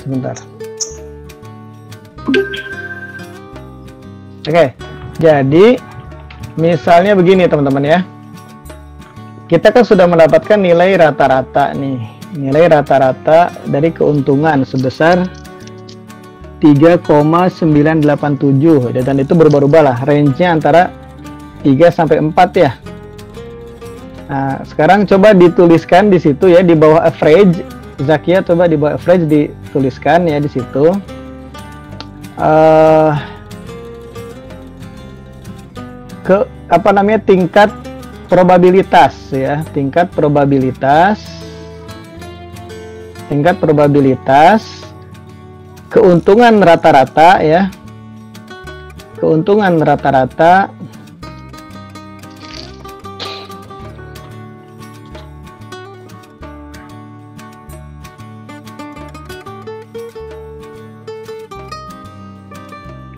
sebentar. Oke, jadi misalnya begini teman-teman ya. Kita kan sudah mendapatkan nilai rata-rata nih. Nilai rata-rata dari keuntungan sebesar 3,987 dan itu berubah-ubah lah. Range-nya antara 3 sampai 4 ya. Nah, sekarang coba dituliskan di situ ya, di bawah average. Zakia coba di bawah average dituliskan ya di situ. Tingkat probabilitas ya, tingkat probabilitas keuntungan rata-rata ya, keuntungan rata-rata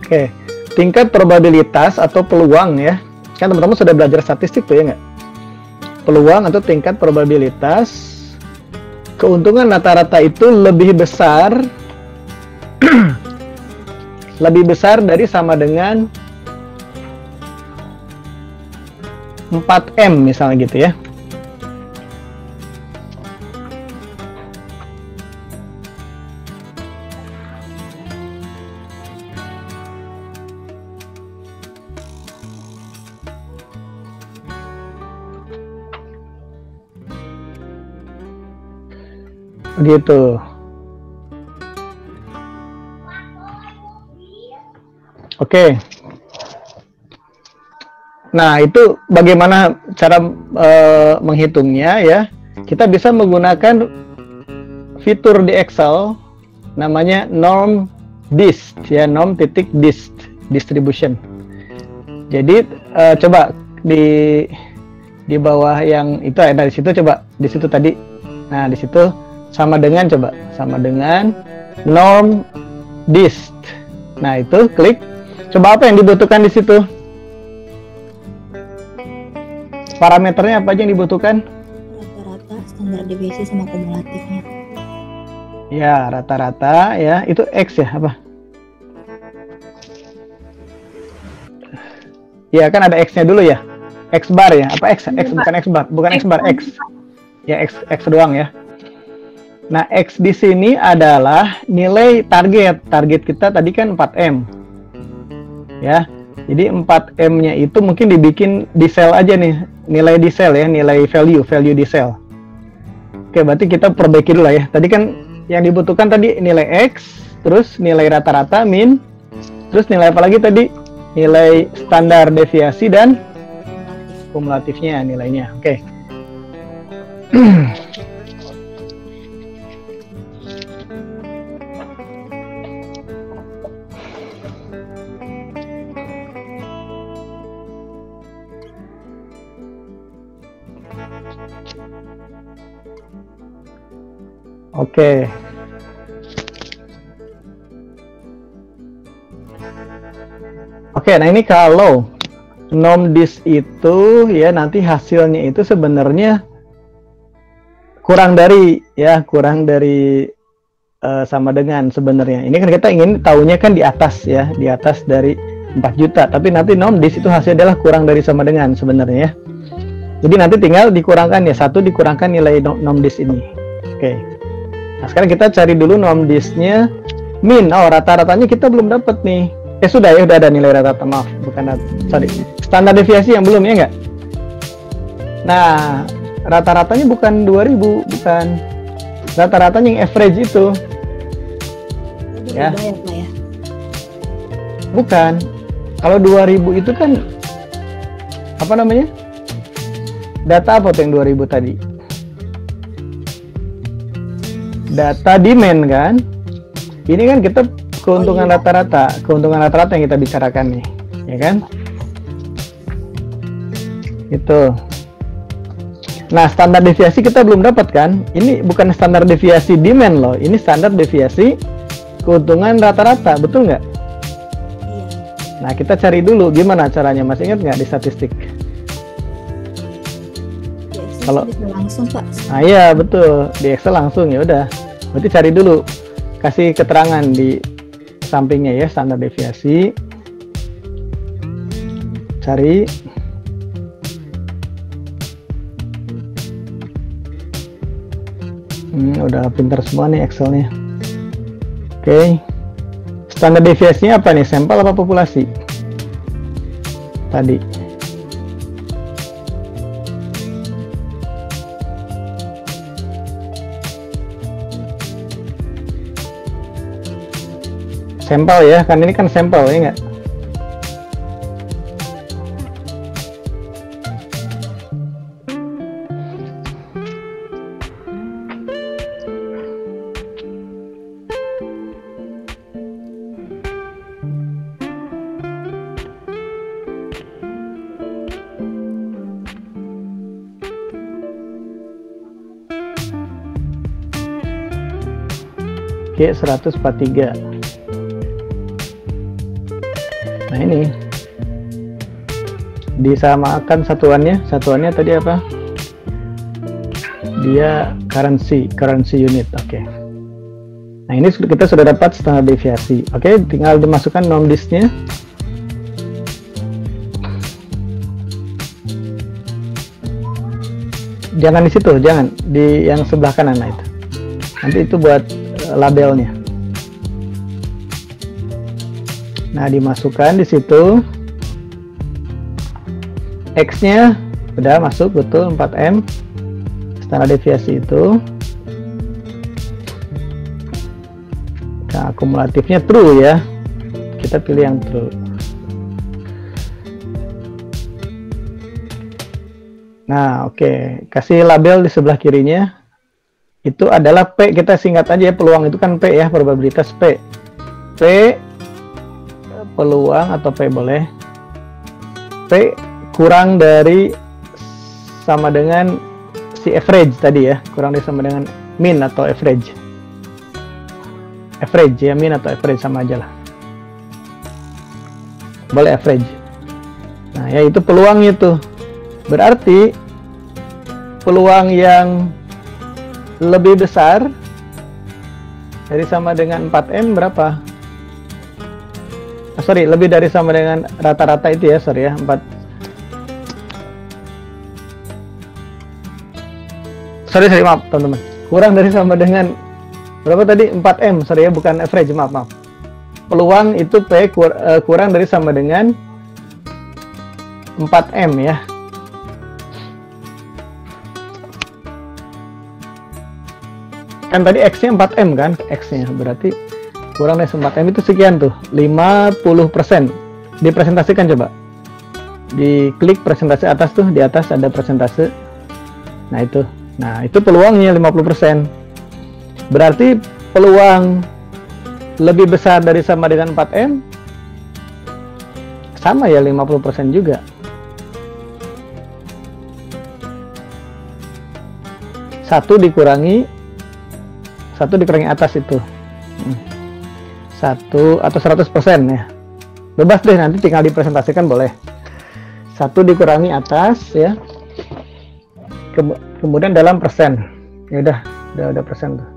oke, tingkat probabilitas atau peluang ya. Kan teman-teman sudah belajar statistik tuh ya nggak? Peluang atau tingkat probabilitas keuntungan rata-rata itu lebih besar lebih besar dari sama dengan 4M misalnya gitu ya. Begitu. Oke. Nah, itu bagaimana cara menghitungnya ya. Kita bisa menggunakan fitur di Excel namanya norm dist ya, norm.dist distribution. Jadi coba di bawah yang itu ada di situ, coba di situ tadi. Nah, di situ sama dengan norm dist. Nah, itu klik. Coba apa yang dibutuhkan di situ? Parameternya apa aja yang dibutuhkan? Rata-rata, standar deviasi sama kumulatifnya. Ya, rata-rata ya. Itu X ya, apa? Ya, kan ada X-nya dulu ya. X bar ya. Apa X? X bukan X bar, bukan X bar, X. Ya, X doang ya. Nah, X di sini adalah nilai target. Target kita tadi kan 4M. Ya. Jadi 4M-nya itu mungkin dibikin di sel aja nih. Nilai di sel ya, nilai value di sel. Oke, berarti kita perbaiki dulu lah ya. Tadi kan yang dibutuhkan tadi nilai X, terus nilai rata-rata min, terus nilai apa lagi tadi? Nilai standar deviasi dan kumulatifnya nilainya. Oke. Oke. Oke, nah ini kalau nomdis itu ya nanti hasilnya itu sebenarnya kurang dari sama dengan sebenarnya. Ini kan kita ingin tahunya kan di atas ya, di atas dari 4 juta. Tapi nanti nomdis itu hasilnya adalah kurang dari sama dengan sebenarnya ya. Jadi nanti tinggal dikurangkan ya, 1 dikurangkan nilai nomdis ini. Oke. Nah, sekarang kita cari dulu nomdisnya min. Oh, rata-ratanya kita belum dapat nih. Sudah ya, udah ada nilai rata-rata, maaf, bukan sorry. Standar deviasi yang belum ya enggak? Nah, rata-ratanya bukan 2000, bukan. Rata-ratanya yang average itu. Ya. Bukan. Kalau 2000 itu kan apa namanya? Data apa tuh yang 2000 tadi? Data demand kan? Ini kan kita keuntungan rata-rata, keuntungan rata-rata yang kita bicarakan nih, ya kan? Itu. Nah, standar deviasi kita belum dapat kan? Ini bukan standar deviasi demand loh, ini standar deviasi keuntungan rata-rata, betul nggak? Nah, kita cari dulu gimana caranya, Mas, ingat nggak di statistik? Kalau langsung, Pak. Nah, iya betul, di Excel langsung ya udah. Berarti cari dulu kasih keterangan di sampingnya ya, standar deviasi. Cari. Udah pintar semua nih Excelnya. Oke. Standar deviasinya apa nih? Sampel apa populasi? Tadi. Sampel ya, kan ini kan sampel ya nggak? Oke, 143. Nah ini disamakan satuannya tadi apa? Dia currency unit. Oke. Nah ini kita sudah dapat standar deviasi. Oke, tinggal dimasukkan norm disknya. Jangan di situ, jangan di yang sebelah kanan. Nah itu nanti itu buat labelnya. Nah, dimasukkan di situ. X-nya udah masuk betul 4M. Standar deviasi itu. Nah, akumulatifnya true ya. Kita pilih yang true. Nah, oke. Kasih label di sebelah kirinya. Itu adalah P, kita singkat aja ya, peluang itu kan P ya, probabilitas P. P peluang atau P boleh. P kurang dari sama dengan si average tadi ya, kurang dari sama dengan mean atau average. Average ya, mean atau average sama aja lah. Boleh average. Nah, ya itu peluangnya tuh. Berarti peluang yang lebih besar dari sama dengan 4M berapa? Lebih dari sama dengan rata-rata itu ya, 4. Maaf teman-teman. Kurang dari sama dengan berapa tadi? 4M, ya, bukan average, maaf. Peluang itu P kurang dari sama dengan 4M ya. Kan tadi X-nya 4M kan? X-nya berarti kurang dari 4M itu sekian tuh, 50%. Dipresentasikan coba. Diklik presentasi atas tuh, di atas ada presentase. Nah itu peluangnya 50%. Berarti peluang lebih besar dari sama dengan 4M sama ya, 50% juga. Satu dikurangi atas itu. 1 atau 100% ya. Bebas deh, nanti tinggal dipresentasikan boleh. 1 dikurangi atas ya. Kemudian dalam persen. Ya udah persen tuh.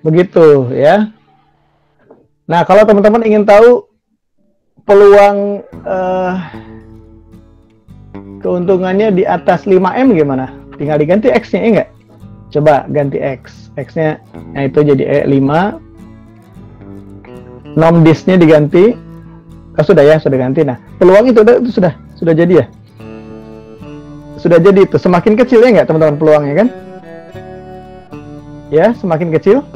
Begitu ya. Nah, kalau teman-teman ingin tahu peluang keuntungannya di atas 5M gimana? Tinggal diganti X-nya, ya enggak? Coba ganti X. X-nya nah itu jadi 5. Norm disk-nya diganti. Sudah ya, sudah ganti. Nah, peluang itu sudah jadi ya. Sudah jadi itu. Semakin kecil ya enggak teman-teman peluangnya kan? Ya, semakin kecil.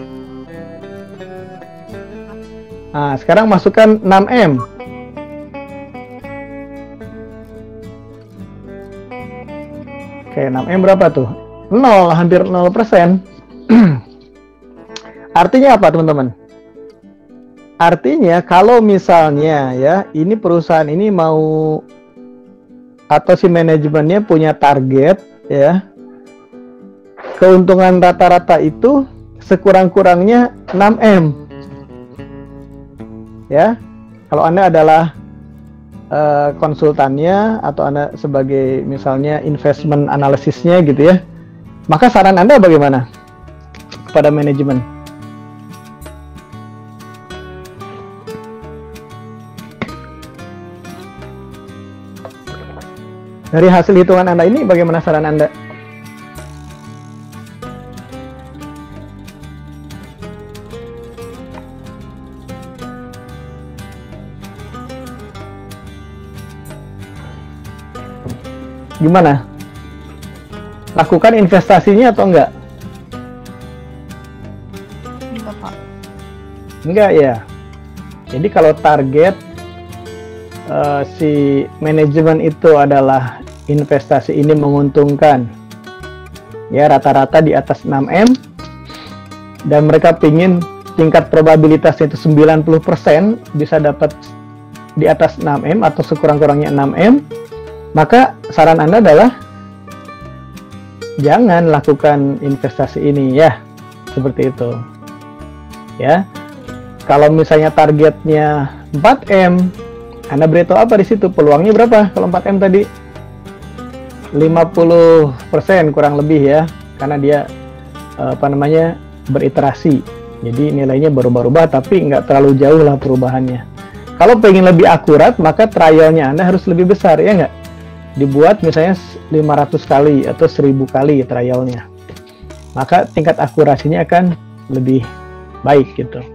Nah, sekarang masukkan 6M. Oke, 6M berapa tuh? 0, hampir 0%. Artinya apa teman-teman? Artinya kalau misalnya ya, ini perusahaan ini mau atau si manajemennya punya target ya, keuntungan rata-rata itu sekurang-kurangnya 6M. Ya, kalau Anda adalah konsultannya atau Anda sebagai misalnya investment analisisnya gitu ya, maka saran Anda bagaimana? kepada manajemen. Dari hasil hitungan Anda ini, bagaimana saran Anda? Gimana? Lakukan investasinya atau enggak? Enggak, Pak. Enggak ya. Jadi kalau target si manajemen itu adalah investasi ini menguntungkan, ya rata-rata di atas 6M, dan mereka pingin tingkat probabilitasnya itu 90% bisa dapat di atas 6M atau sekurang-kurangnya 6M, maka saran Anda adalah jangan lakukan investasi ini ya, seperti itu ya. Kalau misalnya targetnya 4M, Anda beritahu apa di situ, peluangnya berapa kalau 4M tadi? 50% kurang lebih ya, karena dia beriterasi, jadi nilainya berubah-ubah tapi nggak terlalu jauh lah perubahannya. Kalau pengen lebih akurat, maka trialnya Anda harus lebih besar, ya nggak? Dibuat misalnya 500 kali atau 1000 kali trialnya, maka tingkat akurasinya akan lebih baik gitu.